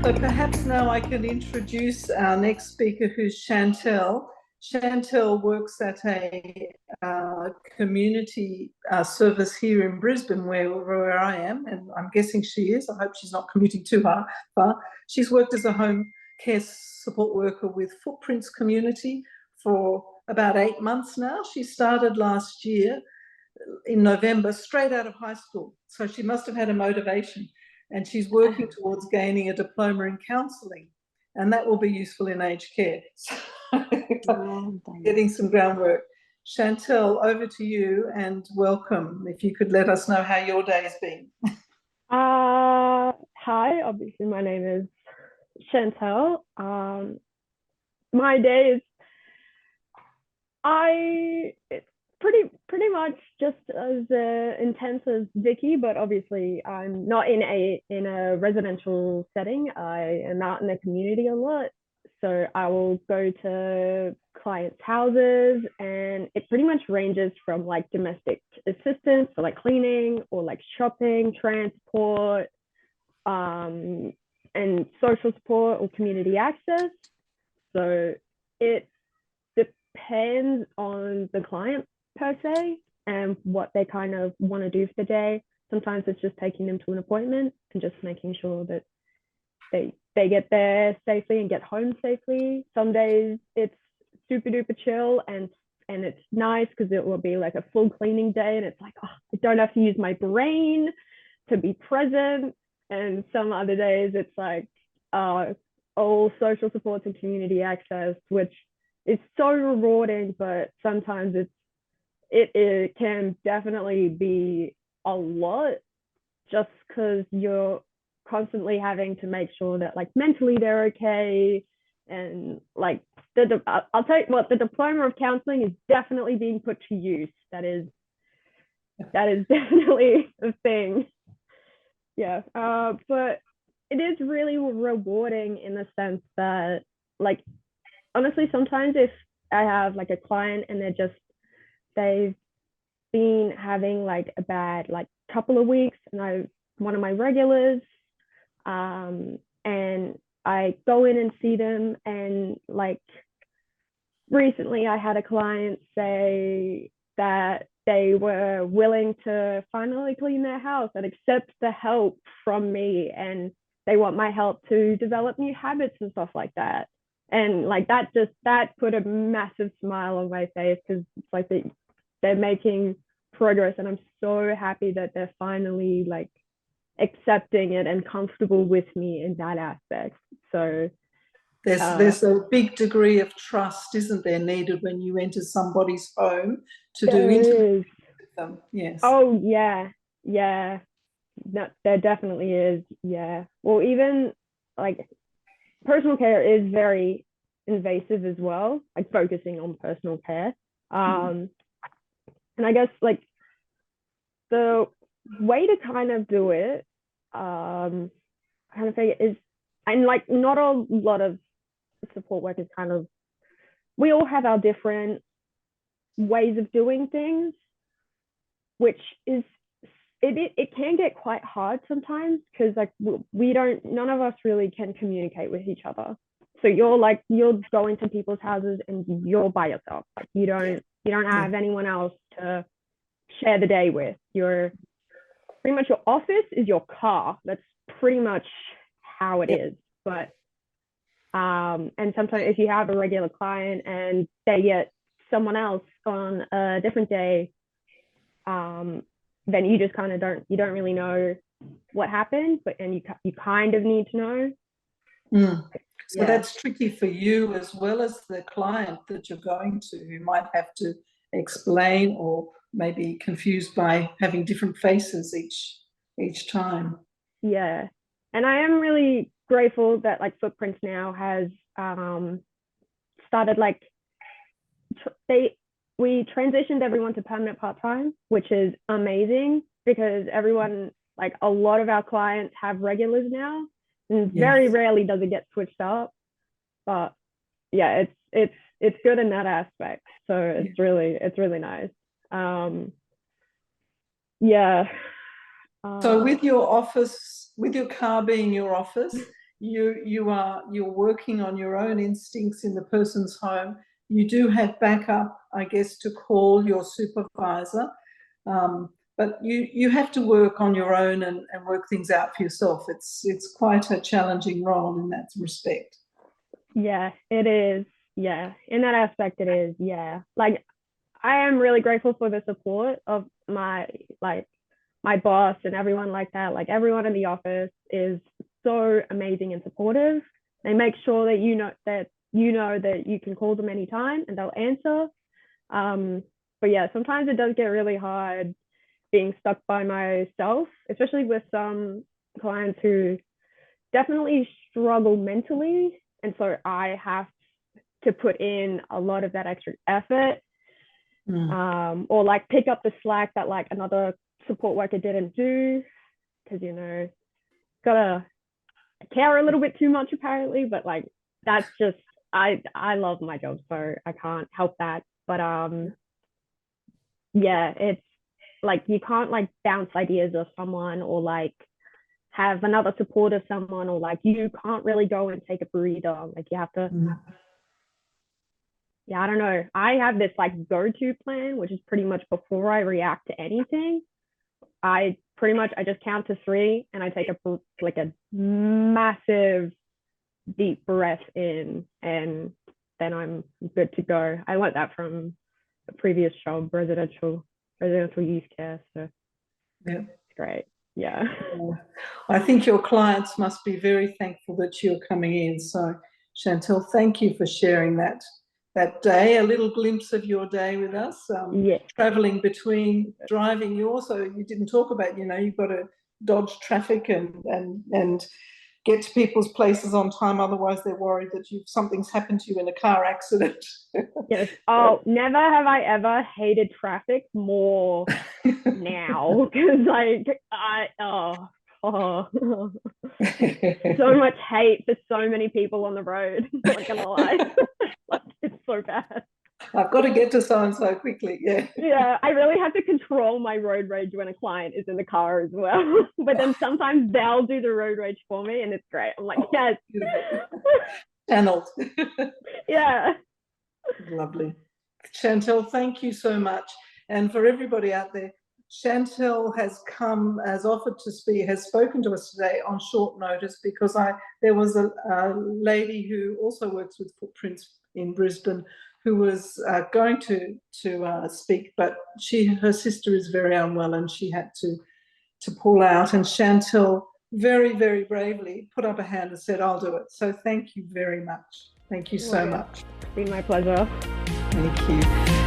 So perhaps now I can introduce our next speaker, who's Chantel. Chantel works at a community service here in Brisbane, where I am, and I'm guessing she is. I hope she's not commuting too far. She's worked as a home care support worker with Footprints Community for about 8 months now. She started last year in November, straight out of high school. So she must have had a motivation, and she's working towards gaining a diploma in counselling, and that will be useful in aged care. So getting some groundwork. Chantel, over to you, and welcome. If you could let us know how your day has been. Hi, obviously my name is Chantel. My day is it's pretty much just as intense as Vicky, but obviously I'm not in a residential setting. I am out in the community a lot, so I will go to clients' houses, and it pretty much ranges from like domestic assistance, so like cleaning, or like shopping, transport, and social support or community access. So it depends on the client per se and what they kind of want to do for the day. Sometimes it's just taking them to an appointment and just making sure that they get there safely and get home safely. Some days it's super duper chill and it's nice because it will be like a full cleaning day, and it's like, oh, I don't have to use my brain to be present. And some other days it's like all social supports and community access, which is so rewarding, but sometimes it can definitely be a lot, just because you're constantly having to make sure that like mentally they're okay. And like I'll tell you what, the diploma of counseling is definitely being put to use. That is definitely a thing. Yeah. But it is really rewarding in the sense that, like, honestly, sometimes if I have like a client and they've been having like a bad like couple of weeks, and one of my regulars, and I go in and see them, and like recently I had a client say that they were willing to finally clean their house and accept the help from me, and they want my help to develop new habits and stuff like that. And like that put a massive smile on my face, because it's like they're making progress, and I'm so happy that they're finally like accepting it and comfortable with me in that aspect. So there's a big degree of trust, isn't there, needed when you enter somebody's home to do interviews with them? Yes. Oh yeah. No, there definitely is. Yeah. Well, even like personal care is very invasive as well, like focusing on personal care. And I guess like the way to kind of do it, kind of thing is, and like not a lot of support work is kind of, we all have our different ways of doing things, which is, it can get quite hard sometimes, because like none of us really can communicate with each other. So you're going to people's houses and you're by yourself. Like you don't have anyone else to share the day with. Pretty much your office is your car. That's pretty much how it is. But and sometimes if you have a regular client and they get someone else on a different day, then you just kind of don't really know what happened, and you kind of need to know. So that's tricky for you as well as the client that you're going to, who might have to explain or maybe confused by having different faces each time. Yeah. And I am really grateful that like Footprints now has started like we transitioned everyone to permanent part-time, which is amazing, because everyone, like a lot of our clients have regulars now, and very rarely does it get switched up. But yeah, it's good in that aspect. So it's really nice. So with your office, with your car being your office, you're working on your own instincts in the person's home. You do have backup, I guess, to call your supervisor, but you have to work on your own and work things out for yourself. It's quite a challenging role in that respect. Yeah, it is. Yeah, in that aspect, it is. Yeah, like I am really grateful for the support of my boss and everyone like that. Like everyone in the office is so amazing and supportive. They make sure that you know that you can call them anytime and they'll answer. But yeah, sometimes it does get really hard being stuck by myself, especially with some clients who definitely struggle mentally. And so I have to put in a lot of that extra effort, or like pick up the slack that like another support worker didn't do, because gotta care a little bit too much apparently, but like that's just I love my job, so I can't help that. But yeah, it's like you can't like bounce ideas off someone or like have another support of someone, or like you can't really go and take a breather. Like you have to yeah, I don't know. I have this like go-to plan, which is pretty much before I react to anything, I just count to 3 and I take a massive deep breath in, and then I'm good to go. I learned that from a previous job, residential youth care. So yeah, it's great. Yeah. I think your clients must be very thankful that you're coming in. So Chantel, thank you for sharing that day, a little glimpse of your day with us. Yeah. Traveling between driving, you didn't talk about, you've got to dodge traffic and get to people's places on time, otherwise they're worried that something's happened to you in a car accident. Yes. Oh, never have I ever hated traffic more now, because like so much hate for so many people on the road. I'm not gonna lie. Like, it's so bad. I've got to get to so-and-so quickly. Yeah, I really have to control my road rage when a client is in the car as well. But then sometimes they'll do the road rage for me and it's great. I'm like, yes. Channeled. Yeah. Lovely. Chantel, thank you so much. And for everybody out there, Chantel has spoken to us today on short notice, because there was a lady who also works with Footprints in Brisbane who was going to speak, but her sister is very unwell and she had to pull out. And Chantel very, very bravely put up a hand and said, I'll do it. So thank you very much. Thank you so much. It's been my pleasure. Thank you.